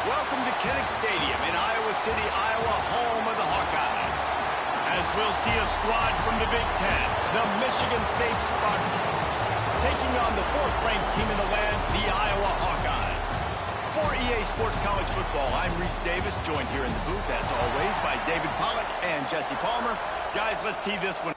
Welcome to Kinnick Stadium in Iowa City, Iowa, home of the Hawkeyes. As we'll see a squad from the Big Ten, the Michigan State Spartans, taking on the fourth-ranked team in the land, the Iowa Hawkeyes. For EA Sports College Football, I'm Reese Davis, joined here in the booth, as always, by David Pollack and Jesse Palmer. Guys, let's tee this one.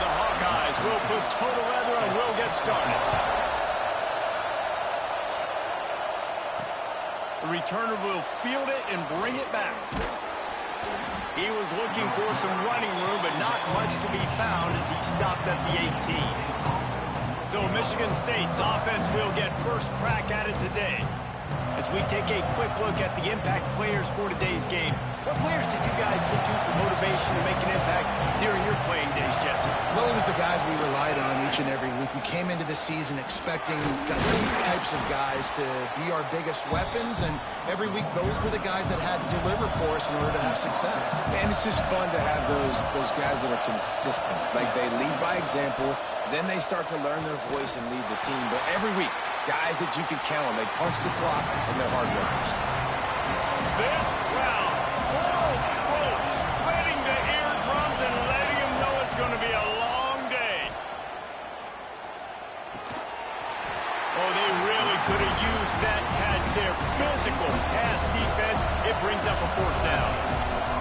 The Hawkeyes will put total leather and we'll get started. The returner will field it and bring it back. He was looking for some running room, but not much to be found as he stopped at the 18. So Michigan State's offense will get first crack at it today. As we take a quick look at the impact players for today's game, what players did you guys look to for motivation to make an impact during your playing days, Jesse? Well, it was the guys we relied on each and every week. We came into the season expecting these types of guys to be our biggest weapons, and every week those were the guys that had to deliver for us in order to have success. Man, it's just fun to have those guys that are consistent. Like, they lead by example, then they start to learn their voice and lead the team. But every week, guys that you can count on, they punch the clock, and they're hard workers. This crowd, full throat, spreading the eardrums and letting them know it's going to be a long day. Oh, they really could have used that catch there. Physical pass defense. It brings up a fourth down.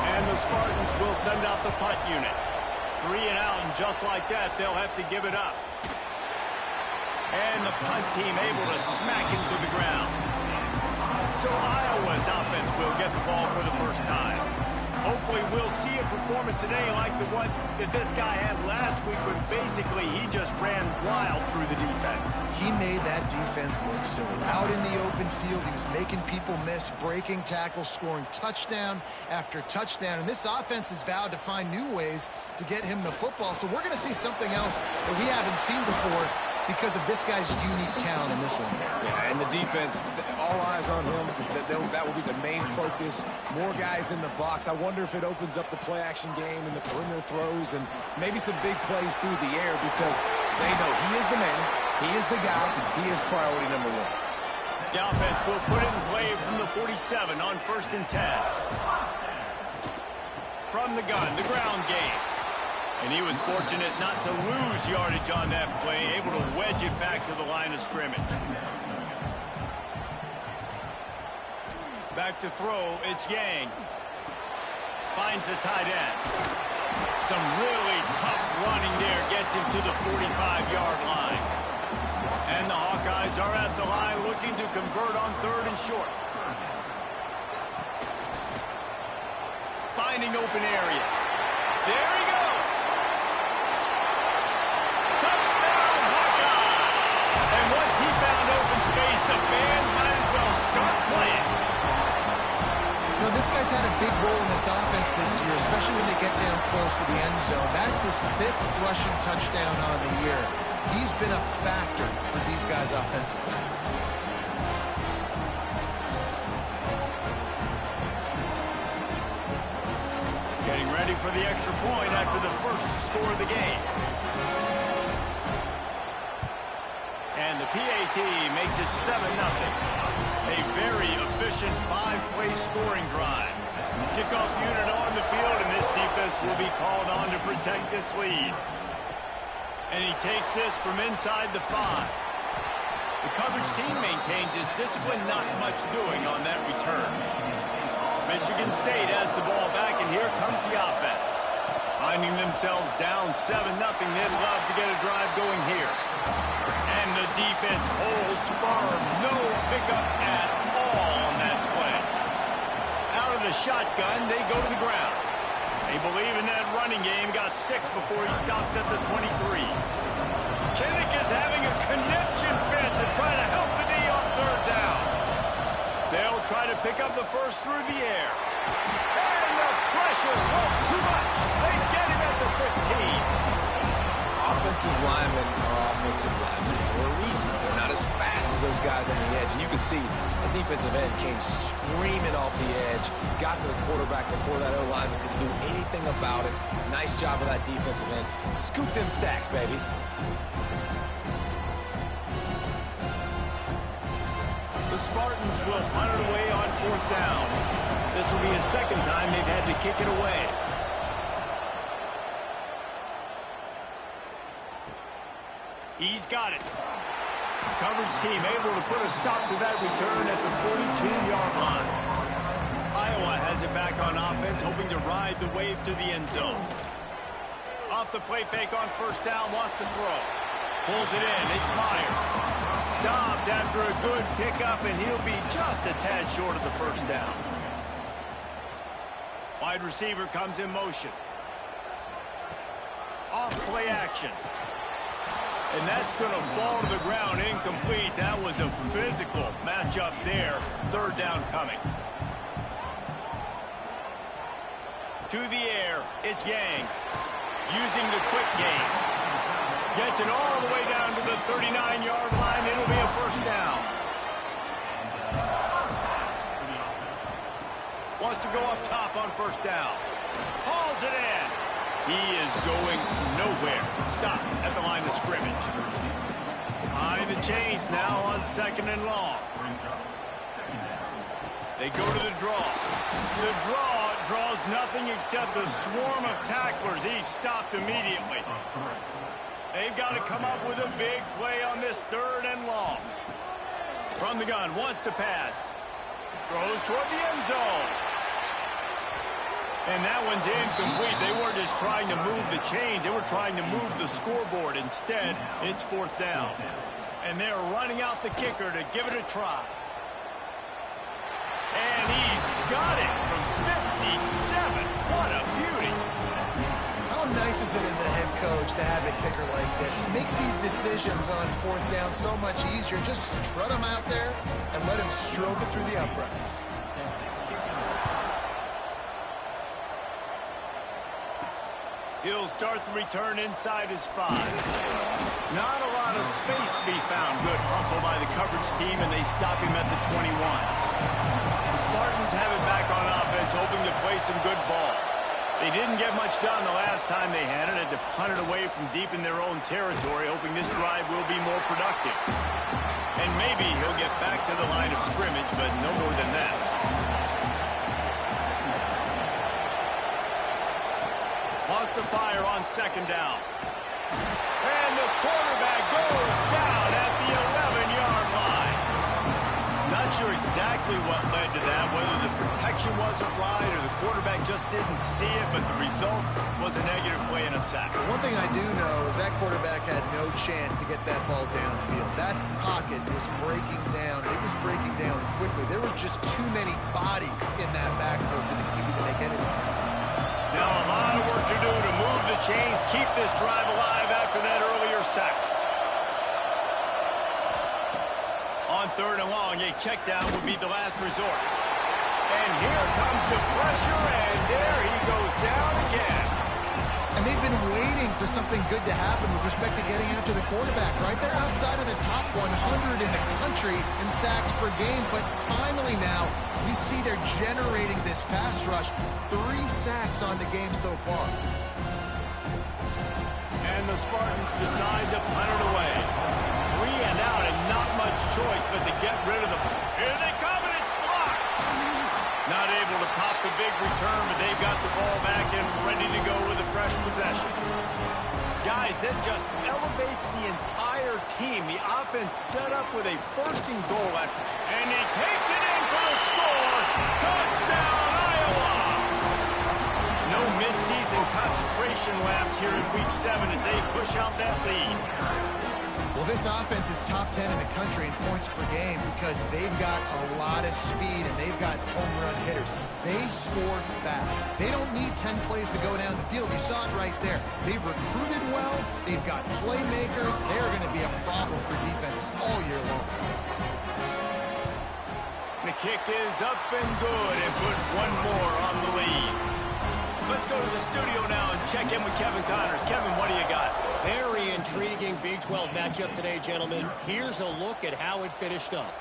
And the Spartans will send out the punt unit. 3 and out, and just like that, they'll have to give it up. And the punt team able to smack him to the ground. So Iowa's offense will get the ball for the first time. Hopefully we'll see a performance today like the one that this guy had last week, when basically he just ran wild through the defense. He made that defense look silly. Out in the open field, he was making people miss, breaking tackles, scoring touchdown after touchdown. And this offense has vowed to find new ways to get him the football. So we're going to see something else that we haven't seen before, because of this guy's unique talent in this one. Yeah, and the defense, all eyes on him. That will be the main focus. More guys in the box. I wonder if it opens up the play-action game and the perimeter throws and maybe some big plays through the air, because they know he is the man, he is the guy, he is priority number one. The offense will put it in play from the 47 on 1st and 10. From the gun, the ground game. And he was fortunate not to lose yardage on that play, able to wedge it back to the line of scrimmage. Back to throw, it's Yang. Finds the tight end. Some really tough running there, gets him to the 45-yard line. And the Hawkeyes are at the line looking to convert on 3rd and short. Finding open areas. There he goes. And once he found open space, the band might as well start playing. You know, this guy's had a big role in this offense this year, especially when they get down close to the end zone. That's his 5th rushing touchdown on the year. He's been a factor for these guys offensively. Getting ready for the extra point after the first score of the game. And the PAT makes it 7-0. A very efficient 5-play scoring drive. Kickoff unit on the field, and this defense will be called on to protect this lead. And he takes this from inside the 5. The coverage team maintains his discipline, not much doing on that return. Michigan State has the ball back, and here comes the offense. Finding themselves down 7-0, they'd love to get a drive going here. And the defense holds firm. No pickup at all on that play. Out of the shotgun, they go to the ground. They believe in that running game. Got 6 before he stopped at the 23. Kinnick is having a connection fit to try to help the D on 3rd down. They'll try to pick up the first through the air. And the pressure was too much. They get him at the 15. Offensive linemen are offensive linemen for a reason. They're not as fast as those guys on the edge. And you can see the defensive end came screaming off the edge, got to the quarterback before that O-lineman could do anything about it. Nice job of that defensive end. Scoop them sacks, baby. The Spartans will punt it away on 4th down. This will be a second time they've had to kick it away. He's got it. Coverage team able to put a stop to that return at the 42-yard line. Iowa has it back on offense, hoping to ride the wave to the end zone. Off the play fake on 1st down, wants to throw. Pulls it in, it's Myers. Stopped after a good pickup, and he'll be just a tad short of the 1st down. Wide receiver comes in motion. Off play action. And that's going to fall to the ground incomplete. That was a physical matchup there. 3rd down coming. To the air, it's Yang. Using the quick game. Gets it all the way down to the 39-yard line. It'll be a 1st down. Wants to go up top on 1st down. Hauls it in. He is going nowhere. Stop at the line of scrimmage. Behind the chains now on 2nd and long. They go to the draw. The draw draws nothing except a swarm of tacklers. He's stopped immediately. They've got to come up with a big play on this 3rd and long. From the gun, wants to pass. Throws toward the end zone. And that one's incomplete. They weren't just trying to move the chains. They were trying to move the scoreboard. Instead, it's 4th down. And they're running out the kicker to give it a try. And he's got it from 57. What a beauty. How nice is it as a head coach to have a kicker like this? It makes these decisions on 4th down so much easier. Just strut him out there and let him stroke it through the uprights. He'll start the return inside his 5. Not a lot of space to be found. Good hustle by the coverage team, and they stop him at the 21. The Spartans have it back on offense, hoping to play some good ball. They didn't get much done the last time they had it. Had to punt it away from deep in their own territory, hoping this drive will be more productive. And maybe he'll get back to the line of scrimmage, but no more than that. Wants to fire on 2nd down. And the quarterback goes down at the 11-yard line. Not sure exactly what led to that, whether the protection wasn't right or the quarterback just didn't see it, but the result was a negative play and a sack. One thing I do know is that quarterback had no chance to get that ball downfield. That pocket was breaking down. It was breaking down quickly. There were just too many bodies in that backfield for the QB to make anything happen. Now a lot of work to do to move the chains, keep this drive alive after that earlier sack. On 3rd and long, a check down would be the last resort. And here comes the pressure, and there he goes down again. And they've been waiting for something good to happen with respect to getting after the quarterback, right? They're outside of the top 100 in the country in sacks per game, but finally now we see they're generating this pass rush. 3 sacks on the game so far. And the Spartans decide to punt it away. 3 and out and not much choice but to get rid of them. Here they come, and it's blocked. Not able to pop the big return, but they've got the ball back and ready to go with a fresh possession. Guys, that just elevates the entire team. The offense set up with a 1st and goal. And he takes it in for the score. Touchdown, Iowa! No midseason concentration laps here in Week 7 as they push out that lead. Well, this offense is top 10 in the country in points per game because they've got a lot of speed and they've got home run hitters. They score fast. They don't need 10 plays to go down the field. You saw it right there. They've recruited well. They've got playmakers. They're going to be a problem for defenses all year long. The kick is up and good and put one more on the lead. Let's go to the studio now and check in with Kevin Connors. Kevin, what do you got? Very intriguing Big 12 matchup today, gentlemen. Here's a look at how it finished up.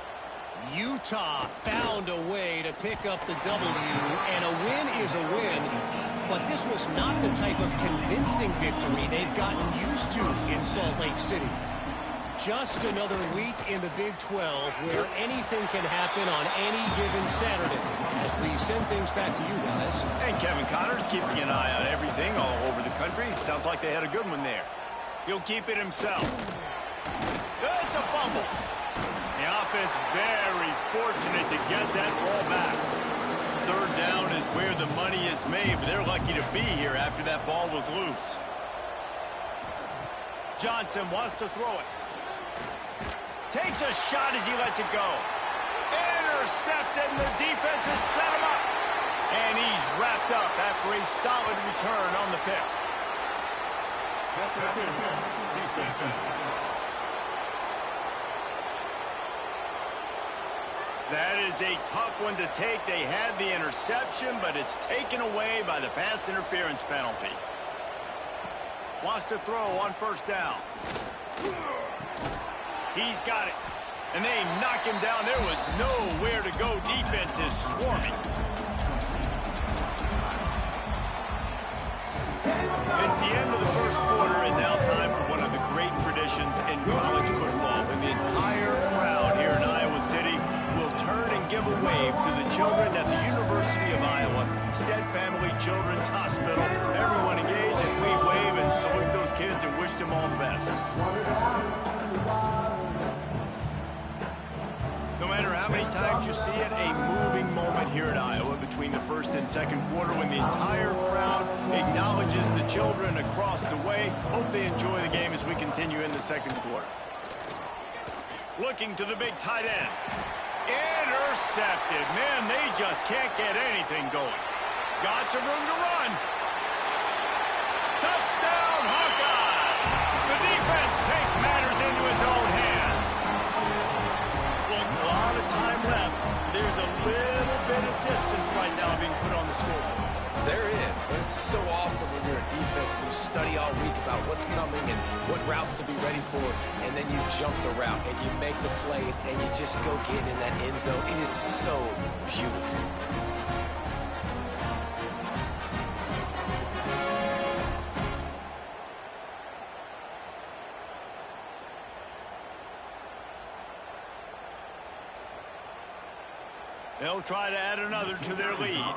Utah found a way to pick up the W, and a win is a win. But this was not the type of convincing victory they've gotten used to in Salt Lake City. Just another week in the Big 12 where anything can happen on any given Saturday. As we send things back to you guys. And Kevin Connors keeping an eye on everything all over the country. Sounds like they had a good one there. He'll keep it himself. It's a fumble. The offense very fortunate to get that ball back. Third down is where the money is made, but they're lucky to be here after that ball was loose. Johnson wants to throw it. Takes a shot as he lets it go. Intercepted, and the defense has set him up. And he's wrapped up after a solid return on the pick. That is a tough one to take. They had the interception, but it's taken away by the pass interference penalty. Wants to throw on first down. He's got it. And they knock him down. There was nowhere to go. Defense is swarming. It's the end of the first quarter, and now time for one of the great traditions in college football. When the entire crowd here in Iowa City will turn and give a wave to the children at the University of Iowa Stead Family Children's Hospital. Everyone engage, and we wave and salute those kids and wish them all the best. No matter how many times you see it, a moving moment here at Iowa between the first and second quarter when the entire crowd acknowledges the children across the way. Hope they enjoy the game as we continue in the second quarter. Looking to the big tight end. Intercepted. Man, they just can't get anything going. Got some room to run. Touchdown, Hawkeye! The defense takes matters into its own hands. A lot of time left. There's a little bit of distance right now being put on the scoreboard. There is, but it's so awesome when you're a defense and you study all week about what's coming and what routes to be ready for, and then you jump the route and you make the plays and you just go get in that end zone. It is so beautiful. They'll try to add another to their lead.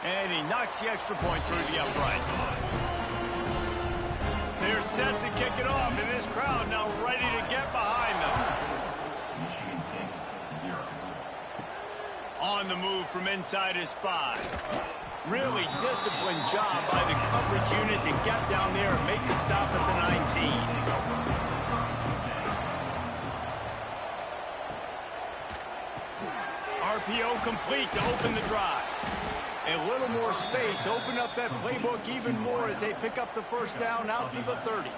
And he knocks the extra point through the uprights. They're set to kick it off, and this crowd now ready to get behind them. On the move from inside his 5. Really disciplined job by the coverage unit to get down there and make the stop at the 19. RPO complete to open the drive. A little more space, open up that playbook even more as they pick up the first down out to the 30.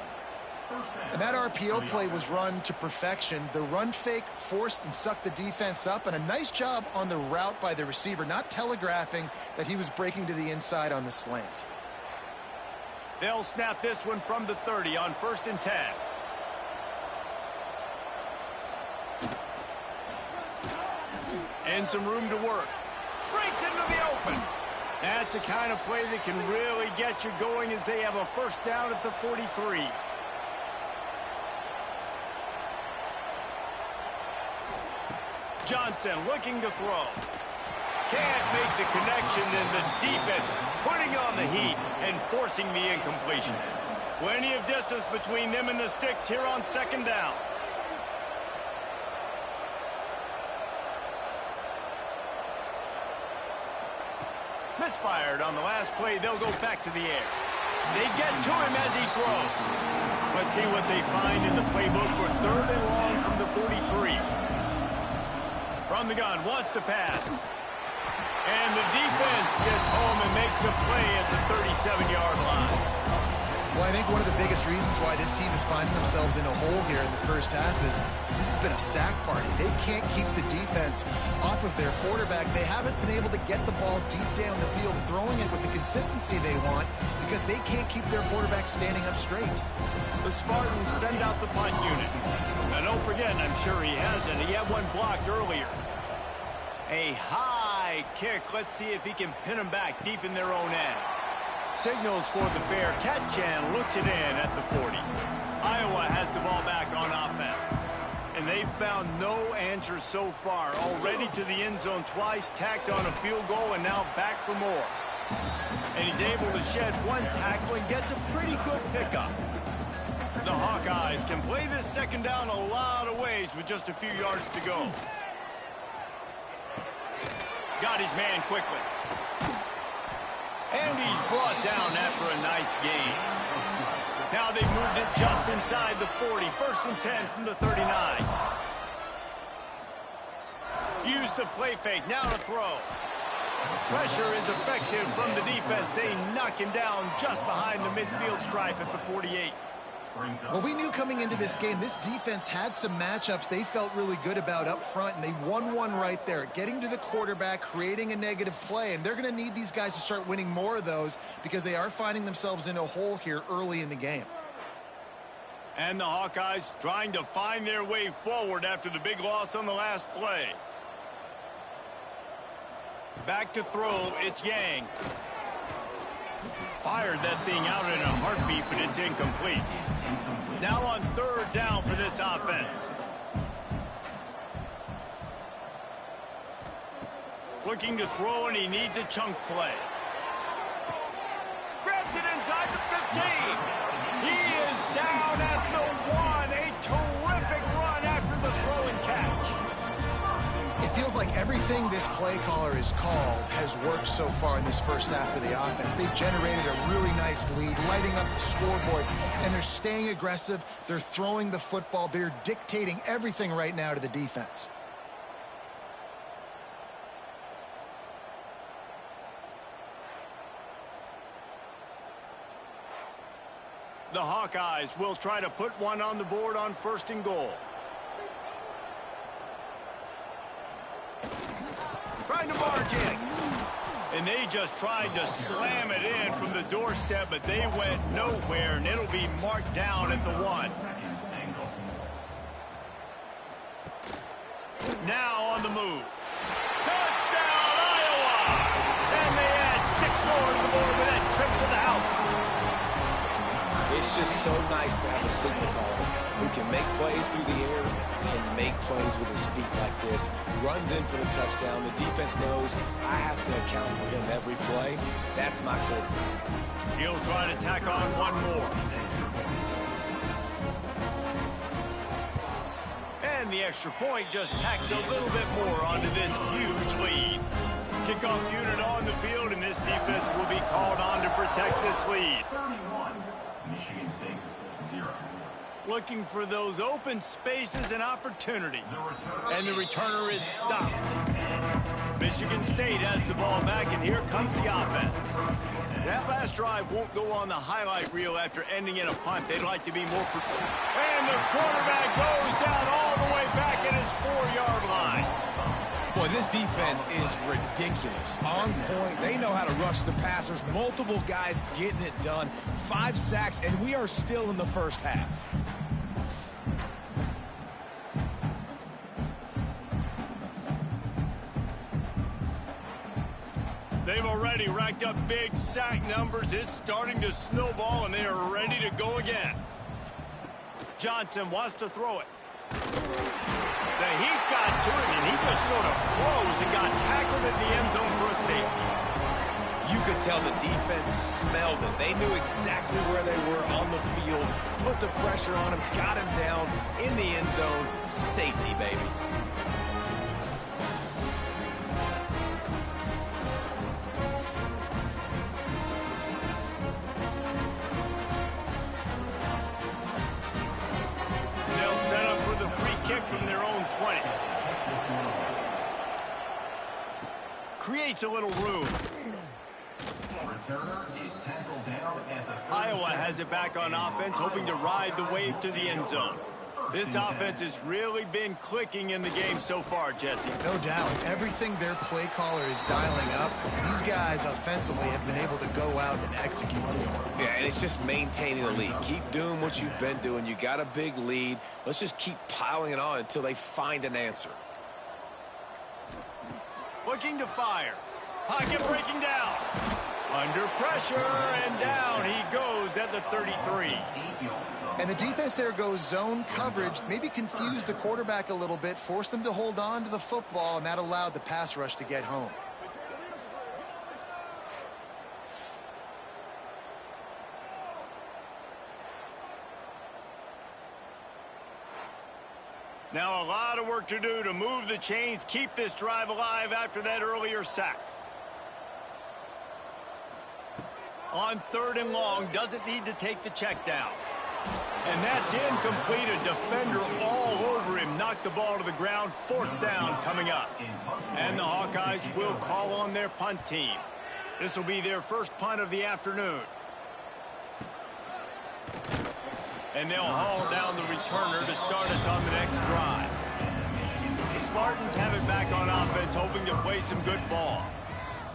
And that RPO play was run to perfection. The run fake forced and sucked the defense up, and a nice job on the route by the receiver, not telegraphing that he was breaking to the inside on the slant. They'll snap this one from the 30 on 1st and 10. And some room to work. Breaks into the open. That's the kind of play that can really get you going as they have a first down at the 43. Johnson looking to throw. Can't make the connection, and the defense putting on the heat and forcing the incompletion. Plenty of distance between them and the sticks here on 2nd down. Misfired on the last play. They'll go back to the air. They get to him as he throws. Let's see what they find in the playbook for 3rd and long from the 43. From the gun, wants to pass. And the defense gets home and makes a play at the 37-yard line. Well, I think one of the biggest reasons why this team is finding themselves in a hole here in the first half is this has been a sack party. They can't keep the defense off of their quarterback. They haven't been able to get the ball deep down the field, throwing it with the consistency they want because they can't keep their quarterback standing up straight. The Spartans send out the punt unit. Now, don't forget, I'm sure he hasn't. He had one blocked earlier. A high kick. Let's see if he can pin them back deep in their own end. Signals for the fair catch and looks it in at the 40. Iowa has the ball back on offense. And they've found no answer so far. Already to the end zone twice, tacked on a field goal, and now back for more. And he's able to shed one tackle and gets a pretty good pickup. The Hawkeyes can play this second down a lot of ways with just a few yards to go. Got his man quickly. And he's brought down after a nice gain. Now they've moved it just inside the 40. 1st and 10 from the 39. Use the play fake. Now to throw. Pressure is effective from the defense. They knock him down just behind the midfield stripe at the 48. Well, we knew coming into this game, this defense had some matchups they felt really good about up front, and they won one right there, getting to the quarterback, creating a negative play, and they're going to need these guys to start winning more of those because they are finding themselves in a hole here early in the game. And the Hawkeyes trying to find their way forward after the big loss on the last play. Back to throw, it's Yang. Fired that thing out in a heartbeat, but it's incomplete. Now on 3rd down for this offense. Looking to throw, and he needs a chunk play. Grabs it inside the 15. He is down at the 1. A terrific run after the throw and catch. It feels like everything this play caller has called has worked so far in this first half of the offense. They've generated a really nice lead, lighting up the scoreboard, and they're staying aggressive. They're throwing the football. They're dictating everything right now to the defense. The Hawkeyes will try to put one on the board on 1st and goal. Trying to barge in. And they just tried to slam it in from the doorstep, but they went nowhere, and it'll be marked down at the 1. Now on the move. Touchdown, Iowa! And they add 6 more to the board with that trip to the house. It's just so nice to have a signal caller who can make plays through the air and make plays with his feet like this. Runs in for the touchdown. The defense knows I have to account for him every play. That's my quarterback. He'll try to tack on one more. And the extra point just tacks a little bit more onto this huge lead. Kickoff unit on the field, and this defense will be called on to protect this lead. Michigan State, 0. Looking for those open spaces and opportunity. And the returner is stopped. Michigan State has the ball back, and here comes the offense. That last drive won't go on the highlight reel after ending in a punt. They'd like to be more... And the quarterback goes down all the way back at his 4-yard line. Boy, this defense is ridiculous. On point. They know how to rush the passers. Multiple guys getting it done. 5 sacks, and we are still in the first half. They've already racked up big sack numbers. It's starting to snowball, and they are ready to go again. Johnson wants to throw it. The heat got to him, and he just sort of froze and got tackled in the end zone for a safety. You could tell the defense smelled it. They knew exactly where they were on the field, put the pressure on him, got him down in the end zone. Safety, baby. From their own 20. Creates a little room. returner is tackled down at the Iowa has it back on offense, hoping to ride the wave to the end zone. This offense has really been clicking in the game so far, Jesse. No doubt. Everything their play caller is dialing up, these guys offensively have been able to go out and execute. Yeah, and it's just maintaining the lead. Keep doing what you've been doing. You got a big lead. Let's just keep piling it on until they find an answer. Looking to fire. Pocket breaking down. Under pressure, and down he goes at the 33. And the defense there goes zone coverage, maybe confused the quarterback a little bit, forced him to hold on to the football, and that allowed the pass rush to get home. Now a lot of work to do to move the chains, keep this drive alive after that earlier sack. On 3rd and long, doesn't need to take the check down. And that's incomplete. A defender all over him. Knocked the ball to the ground. 4th down coming up. And the Hawkeyes will call on their punt team. This will be their first punt of the afternoon. And they'll haul down the returner to start us on the next drive. The Spartans have it back on offense, hoping to play some good ball.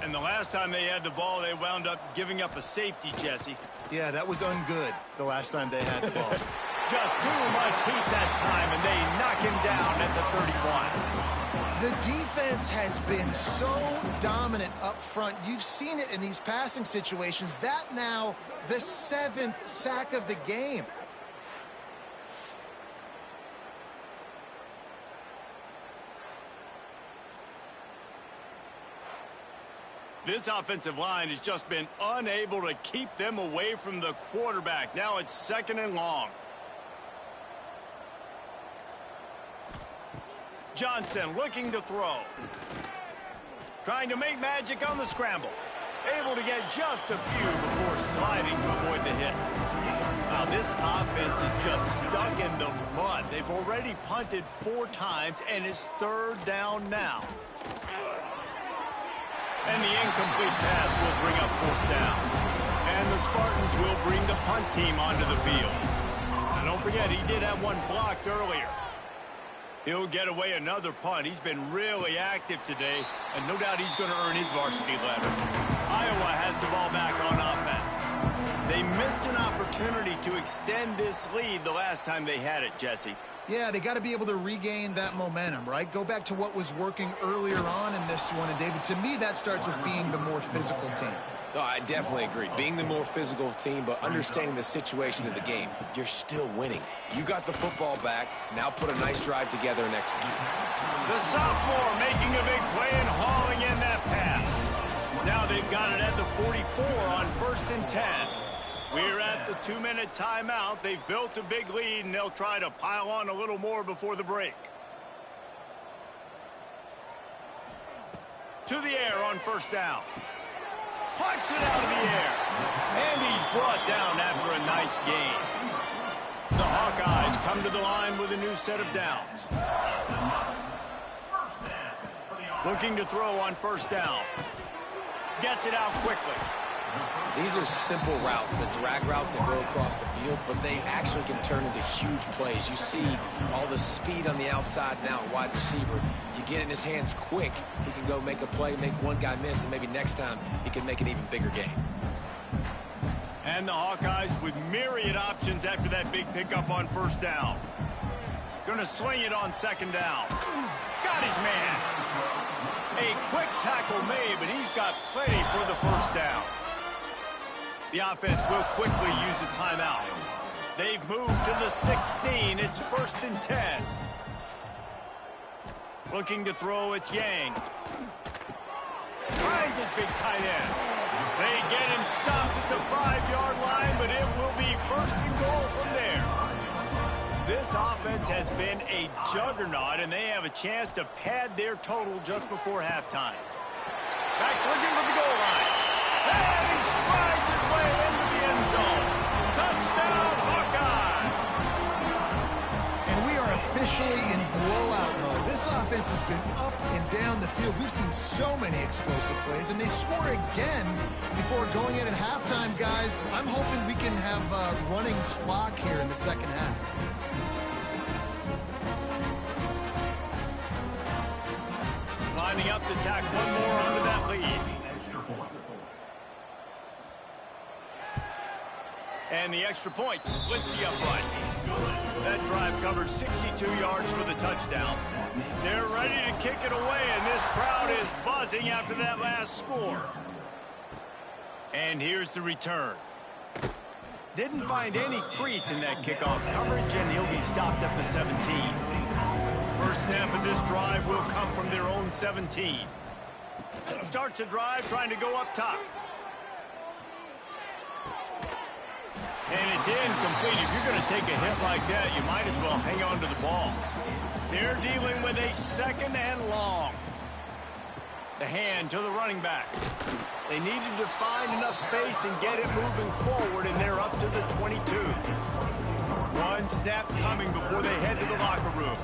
And the last time they had the ball, they wound up giving up a safety, Jesse. Yeah, that was ungood the last time they had the ball. Just too much heat that time, and they knock him down at the 31. The defense has been so dominant up front. You've seen it in these passing situations. That now the 7th sack of the game. This offensive line has just been unable to keep them away from the quarterback. Now it's 2nd and long. Johnson looking to throw. Trying to make magic on the scramble. Able to get just a few before sliding to avoid the hits. Now this offense is just stuck in the mud. They've already punted 4 times, and it's 3rd down now. And the incomplete pass will bring up 4th down. And the Spartans will bring the punt team onto the field. And don't forget, he did have one blocked earlier. He'll get away another punt. He's been really active today, and no doubt he's going to earn his varsity letter. Iowa has the ball back on offense. They missed an opportunity to extend this lead the last time they had it, Jesse. Yeah, they got to be able to regain that momentum, right? Go back to what was working earlier on in this one. And, David, to me, that starts with being the more physical team. No, I definitely agree. Being the more physical team, but understanding the situation of the game. You're still winning. You got the football back. Now put a nice drive together and execute. The sophomore making a big play and hauling in that pass. Now they've got it at the 44 on 1st and 10. We're at the 2-minute timeout. They've built a big lead, and they'll try to pile on a little more before the break. To the air on 1st down. Puts it out of the air. And he's brought down after a nice gain. The Hawkeyes come to the line with a new set of downs. Looking to throw on 1st down. Gets it out quickly. These are simple routes, the drag routes that go across the field, but they actually can turn into huge plays. You see all the speed on the outside now, wide receiver. You get it in his hands quick, he can go make a play, make one guy miss, and maybe next time he can make an even bigger game. And the Hawkeyes with myriad options after that big pickup on 1st down. Gonna swing it on 2nd down. Got his man. A quick tackle made, but he's got plenty for the 1st down. The offense will quickly use a timeout. They've moved to the 16. It's 1st and 10. Looking to throw, it's Yang. Finds his big tight end. They get him stopped at the 5-yard line, but it will be 1st and goal from there. This offense has been a juggernaut, and they have a chance to pad their total just before halftime. Backs looking for the goal line. And he strides his way into the end zone. Touchdown, Hawkeye! And we are officially in blowout mode. This offense has been up and down the field. We've seen so many explosive plays, and they score again before going in at halftime, guys. I'm hoping we can have a running clock here in the second half. Lining up to tack one more onto that lead. And the extra point splits the upright. That drive covered 62 yards for the touchdown. They're ready to kick it away, and this crowd is buzzing after that last score. And here's the return. Didn't find any crease in that kickoff coverage, and he'll be stopped at the 17. First snap of this drive will come from their own 17. Starts the drive trying to go up top. And it's incomplete. If you're going to take a hit like that, you might as well hang on to the ball. They're dealing with a second and long. The hand to the running back. They needed to find enough space and get it moving forward, and they're up to the 22. One snap coming before they head to the locker room.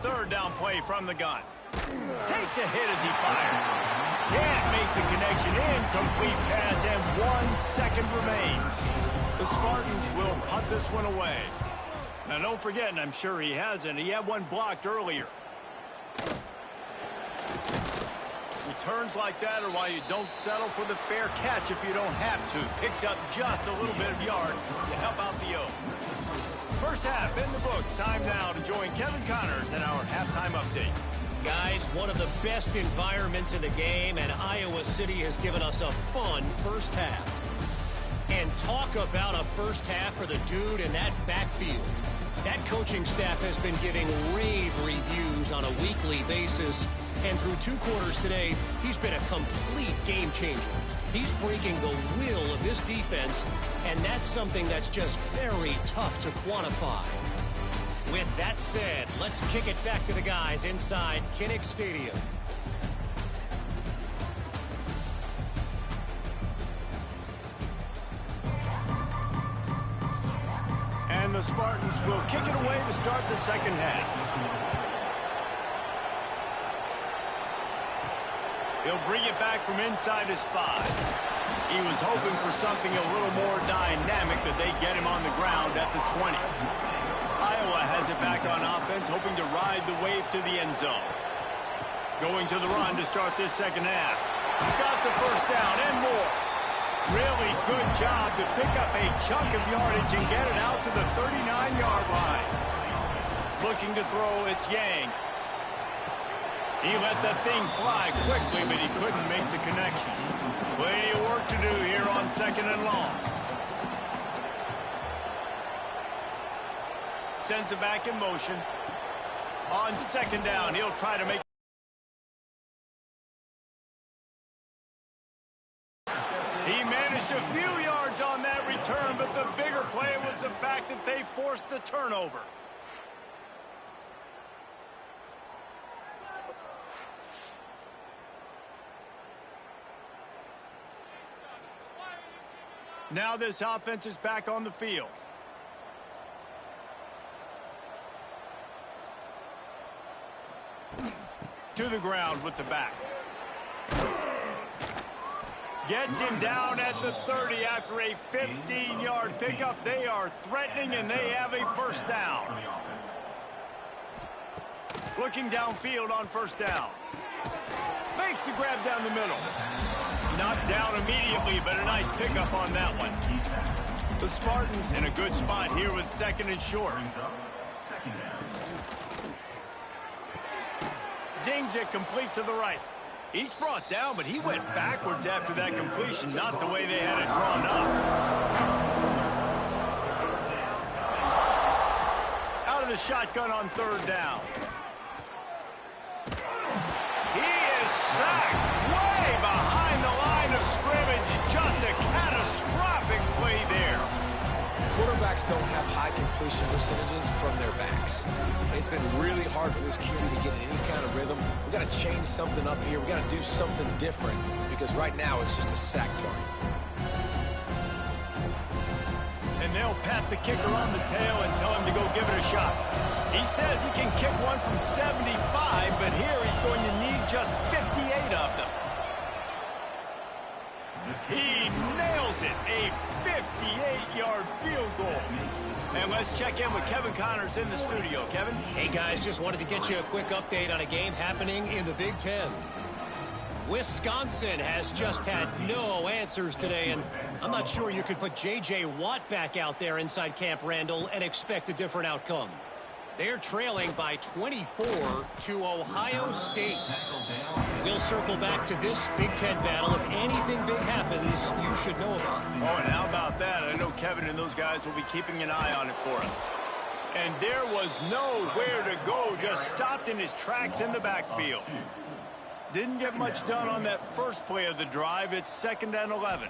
Third down play from the gun. Takes a hit as he fires. Can't make the connection. Incomplete pass, and 1 second remains. The Spartans will punt this one away. Now, don't forget, and I'm sure he hasn't, he had one blocked earlier. Returns like that are why you don't settle for the fair catch if you don't have to. Picks up just a little bit of yards to help out the O. First half in the books. Time now to join Kevin Connors in our halftime update. Guys, one of the best environments in the game, and Iowa City has given us a fun first half. And talk about a first half for the dude in that backfield. That coaching staff has been giving rave reviews on a weekly basis, and through 2 quarters today, he's been a complete game changer. He's breaking the will of this defense, and that's something that's just very tough to quantify. With that said, let's kick it back to the guys inside Kinnick Stadium. And the Spartans will kick it away to start the second half. He'll bring it back from inside his 5. He was hoping for something a little more dynamic, but they get him on the ground at the 20. Iowa has it back on offense, hoping to ride the wave to the end zone. Going to the run to start this second half. He's got the first down and more. Really good job to pick up a chunk of yardage and get it out to the 39-yard line. Looking to throw, it's Yang. He let that thing fly quickly, but he couldn't make the connection. Plenty of work to do here on second and long. Sends it back in motion. On second down, he'll try to make. He managed a few yards on that return, but the bigger play was the fact that they forced the turnover. Now this offense is back on the field. To the ground with the back. Gets him down at the 30 after a 15-yard pickup. They are threatening, and they have a first down. Looking downfield on first down. Makes the grab down the middle. Not down immediately, but a nice pickup on that one. The Spartans in a good spot here with second and short. Zings it complete to the right. Each brought down, but he went backwards after that completion, not the way they had it drawn up. Out of the shotgun on third down. He is sacked way behind the line of scrimmage. Just a catastrophic play there. Quarterbacks don't have high completion percentages from their backs. It's been really hard for this QB to get in any kind of rhythm. We've got to change something up here. We've got to do something different because right now it's just a sack party. And they'll pat the kicker on the tail and tell him to go give it a shot. He says he can kick one from 75, but here he's going to need just 58 of them. He nails it, a 58-yard field goal. And let's check in with Kevin Connors in the studio. Kevin? Hey, guys, just wanted to get you a quick update on a game happening in the Big Ten. Wisconsin has just had no answers today, and I'm not sure you could put J.J. Watt back out there inside Camp Randall and expect a different outcome. They're trailing by 24 to Ohio State. We'll circle back to this Big Ten battle. If anything big happens, you should know about it. Oh, and how about that? I know Kevin and those guys will be keeping an eye on it for us. And there was nowhere to go, just stopped in his tracks in the backfield. Didn't get much done on that first play of the drive. It's 2nd and 11.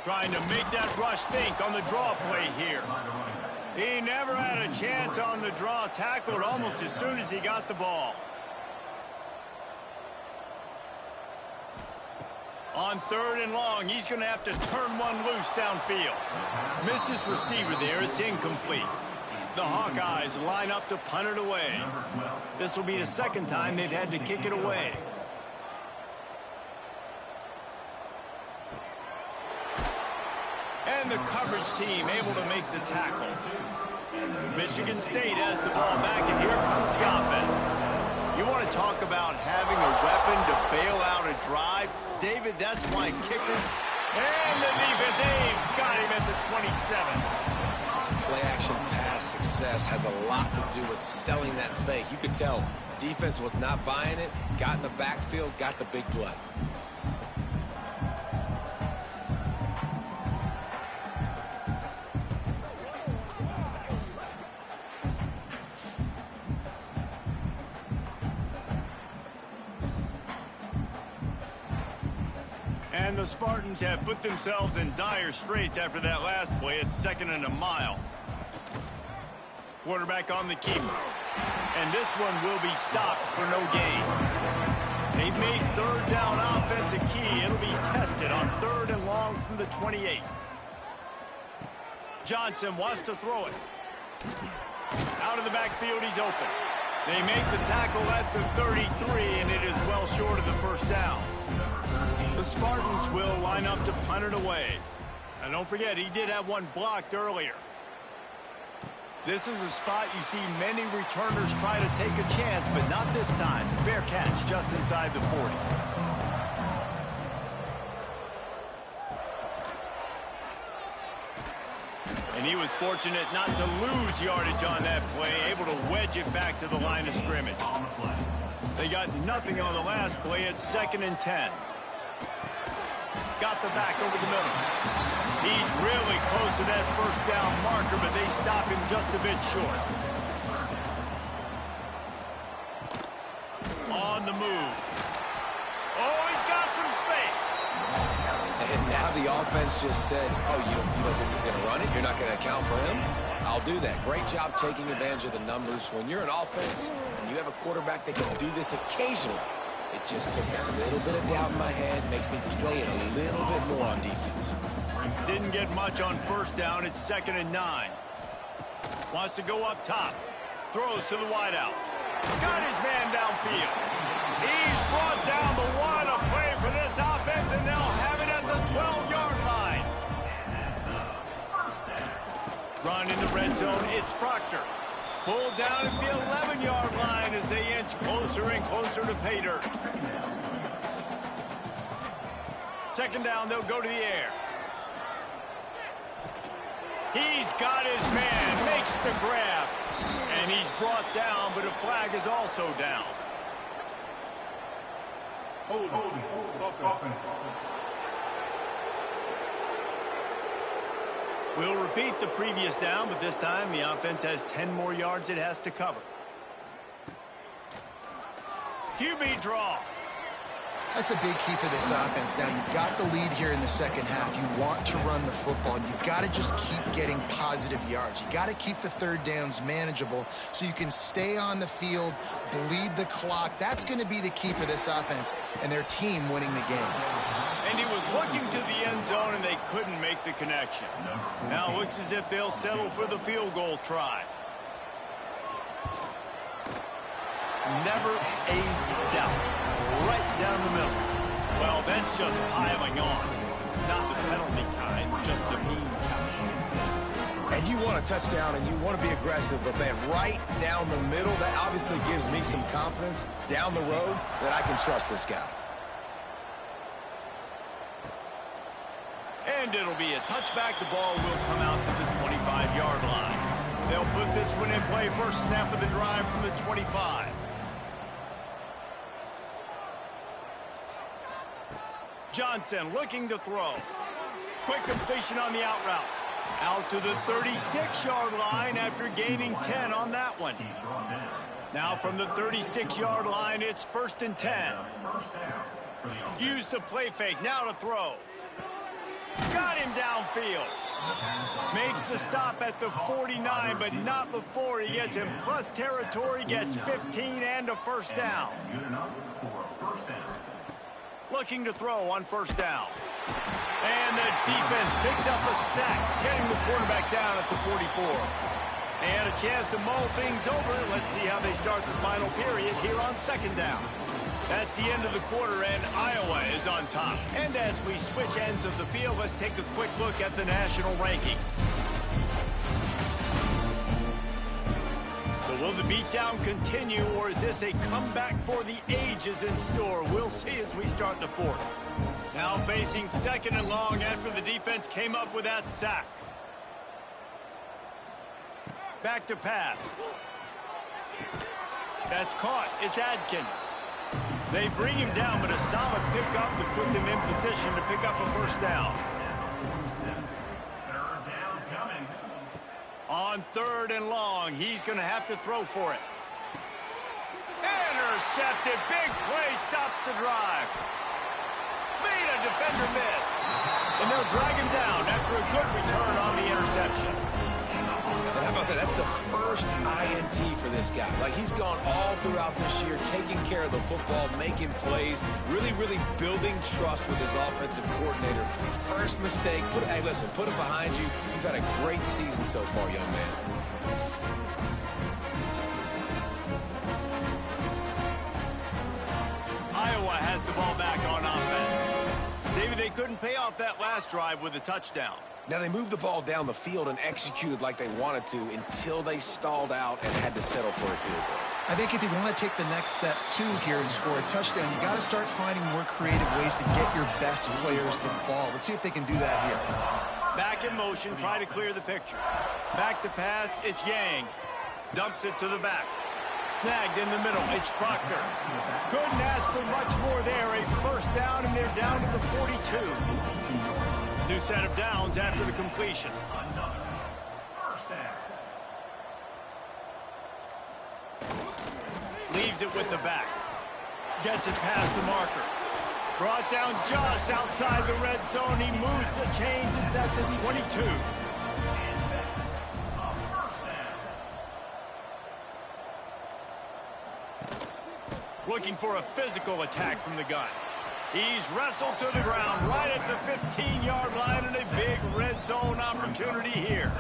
Trying to make that rush think on the draw play here. He never had a chance on the draw, tackled almost as soon as he got the ball. On 3rd and long, he's going to have to turn one loose downfield. Missed his receiver there. It's incomplete. The Hawkeyes line up to punt it away. This will be the 2nd time they've had to kick it away. And the coverage team able to make the tackle. Michigan State has the ball back, and here comes the offense. You want to talk about having a weapon to bail out a drive? David, that's why kickers. And the defense, they've got him at the 27. Play-action pass success has a lot to do with selling that fake. You could tell defense was not buying it, got in the backfield, got the big play. And the Spartans have put themselves in dire straits after that last play. It's 2nd and a mile. Quarterback on the keeper. And this one will be stopped for no gain. They've made 3rd down offense a key. It'll be tested on 3rd and long from the 28. Johnson wants to throw it. Out of the backfield, he's open. They make the tackle at the 33, and it is well short of the 1st down. The Spartans will line up to punt it away. And don't forget, he did have one blocked earlier. This is a spot you see many returners try to take a chance, but not this time. Fair catch just inside the 40. And he was fortunate not to lose yardage on that play, able to wedge it back to the line of scrimmage. They got nothing on the last play. It's 2nd and 10. Got the back over the middle. He's really close to that 1st down marker, but they stop him just a bit short. On the move. Oh, he's got some space. And now the offense just said, oh, you don't think he's going to run it? You're not going to account for him? I'll do that. Great job taking advantage of the numbers. When you're an offense and you have a quarterback that can do this occasionally, it just puts that little bit of doubt in my head, makes me play it a little bit more on defense. Didn't get much on 1st down. It's 2nd and 9. Wants to go up top. Throws to the wideout. Got his man downfield. He's brought down, but what a play for this offense, and they'll have it at the 12-yard line. Run in the red zone. It's Proctor. Pulled down at the 11-yard line as they inch closer and closer to pay dirt. 2nd down, they'll go to the air. He's got his man, makes the grab. And he's brought down, but a flag is also down. Hold. We'll repeat the previous down, but this time the offense has 10 more yards it has to cover. QB draw. That's a big key for this offense. Now, you've got the lead here in the 2nd half. You want to run the football, and you've got to just keep getting positive yards. You got to keep the 3rd downs manageable so you can stay on the field, bleed the clock. That's going to be the key for this offense and their team winning the game. And he was looking to the end zone, and they couldn't make the connection. Now it looks as if they'll settle for the field goal try. Never a doubt. Right down the middle. Well, that's just piling on. Not the penalty kind, just the mean kind. And you want a touchdown, and you want to be aggressive, but man, right down the middle, that obviously gives me some confidence down the road that I can trust this guy. And it'll be a touchback. The ball will come out to the 25-yard line. They'll put this one in play. First snap of the drive from the 25. Johnson looking to throw. Quick completion on the out route. Out to the 36-yard line after gaining 10 on that one. Now from the 36-yard line, it's 1st and 10. Use the play fake. Now to throw. Got him downfield. Makes the stop at the 49, but not before he gets in plus territory, gets 15 and a first down. Looking to throw on first down. And the defense picks up a sack, getting the quarterback down at the 44. And a chance to mull things over. Let's see how they start the final period here on second down. That's the end of the quarter, and Iowa is on top. And as we switch ends of the field, let's take a quick look at the national rankings. So will the beatdown continue, or is this a comeback for the ages in store? We'll see as we start the fourth. Now facing 2nd and long after the defense came up with that sack. Back to pass. That's caught. It's Adkins. They bring him down, but a solid pickup to put them in position to pick up a first down. On 3rd and long, he's going to have to throw for it. Intercepted. Big play stops the drive. Made a defender miss. And they'll drag him down after a good return on the interception. And how about that? That's the first INT for this guy. Like, he's gone all throughout this year, taking care of the football, making plays, really building trust with his offensive coordinator. First mistake. Hey, listen, put it behind you. You've had a great season so far, young man. Iowa has the ball back on offense. David, they couldn't pay off that last drive with a touchdown. Now, they moved the ball down the field and executed like they wanted to until they stalled out and had to settle for a field goal. I think if you want to take the next step, too, here and score a touchdown, you got to start finding more creative ways to get your best players the ball. Let's see if they can do that here. Back in motion, try to clear the picture. Back to pass, it's Yang. Dumps it to the back. Snagged in the middle, it's Proctor. Couldn't ask for much more there. A first down, and they're down to the 42. New set of downs after the completion. Leaves it with the back. Gets it past the marker. Brought down just outside the red zone. He moves the chains. It's at the 22. Looking for a physical attack from the gun. He's wrestled to the ground right at the 15-yard line, and a big red zone opportunity here.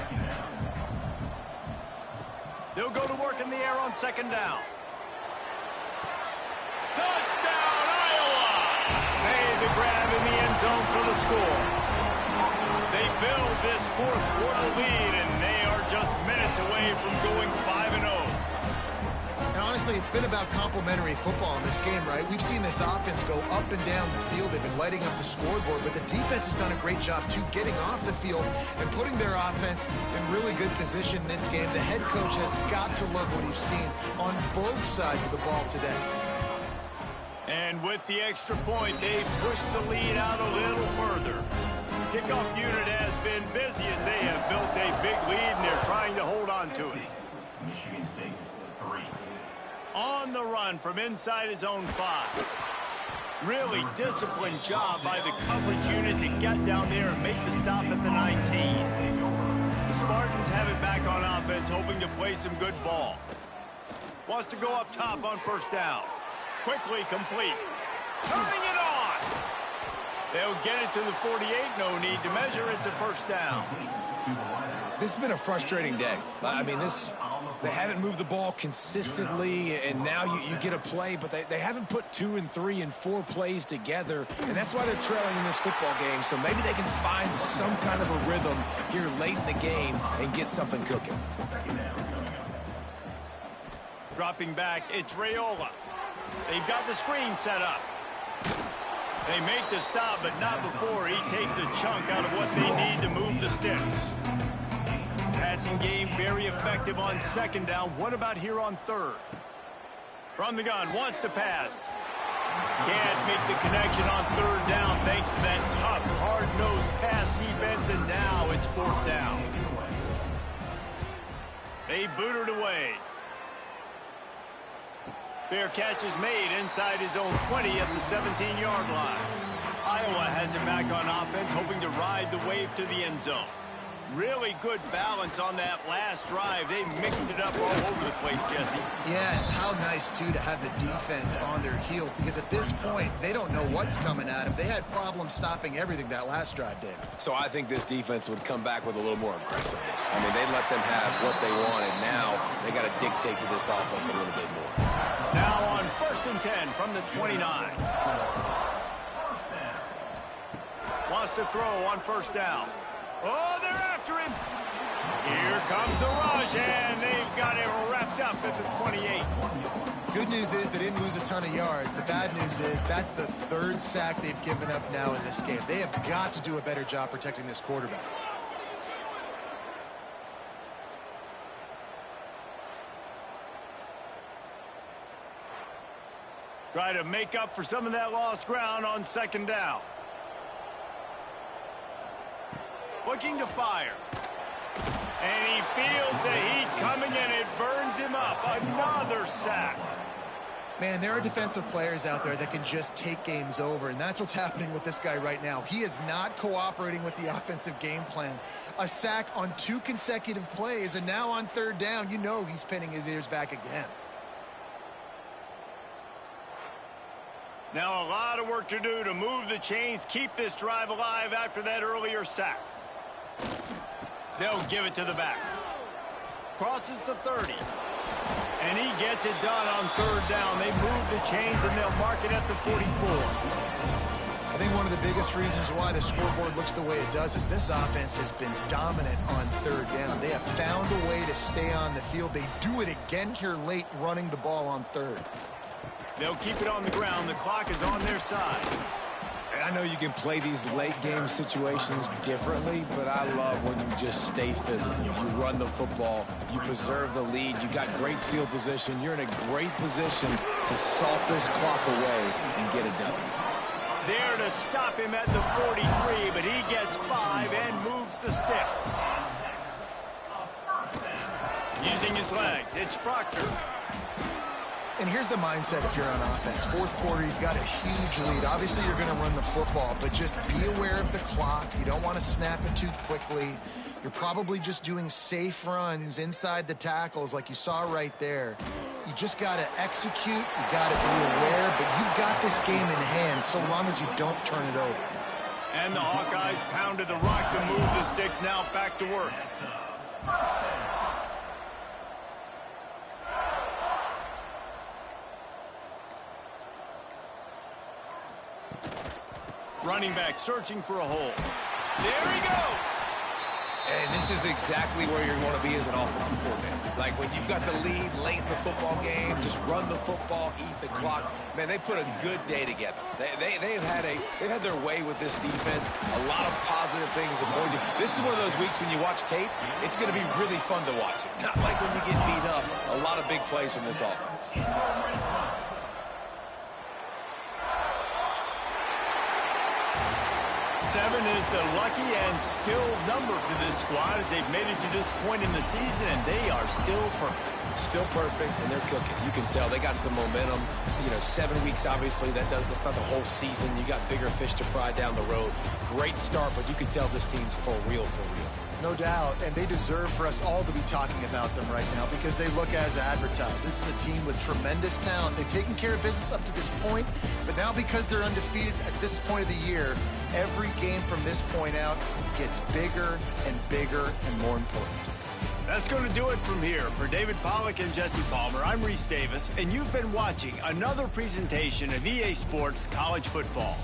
They'll go to work in the air on second down. Touchdown, Iowa! Made the grab in the end zone for the score. They build this fourth quarter lead, and they are just minutes away from going 5-0. And honestly, it's been about complementary football in this game, right? We've seen this offense go up and down the field. They've been lighting up the scoreboard, but the defense has done a great job, too, getting off the field and putting their offense in really good position in this game. The head coach has got to love what he's seen on both sides of the ball today. And with the extra point, they've pushed the lead out a little further. Kickoff unit has been busy as they have built a big lead, and they're trying to hold on to it. Michigan State, 3. On the run from inside his own 5. Really disciplined job by the coverage unit to get down there and make the stop at the 19. The Spartans have it back on offense, hoping to play some good ball. Wants to go up top on first down. Quickly complete. Turning it on. They'll get it to the 48. No need to measure. It's a first down. This has been a frustrating day. I mean, they haven't moved the ball consistently, and now you get a play, but they haven't put 2 and 3 and 4 plays together, and that's why they're trailing in this football game. So maybe they can find some kind of a rhythm here late in the game and get something cooking. Dropping back, it's Raiola. They've got the screen set up. They make the stop, but not before he takes a chunk out of what they need to move the sticks. Passing game very effective on second down. What about here on third? From the gun, wants to pass. Can't make the connection on third down thanks to that tough, hard-nosed pass defense, and now it's fourth down. They boot it away. Fair catch is made inside his own 20 at the 17-yard line. Iowa has it back on offense, hoping to ride the wave to the end zone. Really good balance on that last drive. They mixed it up all over the place, Jesse. Yeah, and how nice, too, to have the defense on their heels, because at this point, they don't know what's coming at them. They had problems stopping everything that last drive did. So I think this defense would come back with a little more aggressiveness. I mean, they let them have what they wanted. Now they got to dictate to this offense a little bit more. Now on 1st and 10 from the 29. Wants to throw on first down. Oh, they're after him. Here comes the rush, and they've got it wrapped up at the 28. Good news is they didn't lose a ton of yards. The bad news is that's the 3rd sack they've given up now in this game. They have got to do a better job protecting this quarterback. Try to make up for some of that lost ground on second down. Looking to fire. And he feels the heat coming, and it burns him up. Another sack. Man, there are defensive players out there that can just take games over, and that's what's happening with this guy right now. He is not cooperating with the offensive game plan. A sack on 2 consecutive plays, and now on third down, you know he's pinning his ears back again. Now a lot of work to do to move the chains, keep this drive alive after that earlier sack. They'll give it to the back. Crosses the 30. And he gets it done on third down. They move the chains, and they'll mark it at the 44. I think one of the biggest reasons why the scoreboard looks the way it does is this offense has been dominant on third down. They have found a way to stay on the field. They do it again here late, running the ball on third. They'll keep it on the ground. The clock is on their side. And I know you can play these late-game situations differently, but I love when you just stay physical. You run the football. You preserve the lead. You got great field position. You're in a great position to salt this clock away and get a W. There to stop him at the 43, but he gets 5 and moves the sticks. Using his legs, it's Proctor. And here's the mindset if you're on offense. 4th quarter, you've got a huge lead. Obviously, you're going to run the football, but just be aware of the clock. You don't want to snap it too quickly. You're probably just doing safe runs inside the tackles like you saw right there. You just got to execute. You got to be aware, but you've got this game in hand so long as you don't turn it over. And the Hawkeyes pounded the rock to move the sticks. Now back to work. Running back searching for a hole. There he goes. And this is exactly where you're going to be as an offensive coordinator. Like when you've got the lead late in the football game, just run the football, eat the clock. Man, they put a good day together. They've had their way with this defense. A lot of positive things to point to. This is one of those weeks when you watch tape, it's going to be really fun to watch it. Not like when you get beat up. A lot of big plays from this offense. 7 is the lucky and skilled number for this squad as they've made it to this point in the season, and they are still perfect. Still perfect, and they're cooking. You can tell they got some momentum. You know, 7 weeks, obviously, that's not the whole season. You got bigger fish to fry down the road. Great start, but you can tell this team's for real, for real. No doubt, and they deserve for us all to be talking about them right now because they look as advertised. This is a team with tremendous talent. They've taken care of business up to this point, but now because they're undefeated at this point of the year, Every game from this point out gets bigger and bigger and more important. That's going to do it from here. For David Pollack and Jesse Palmer, I'm Reese Davis, and you've been watching another presentation of EA Sports College Football.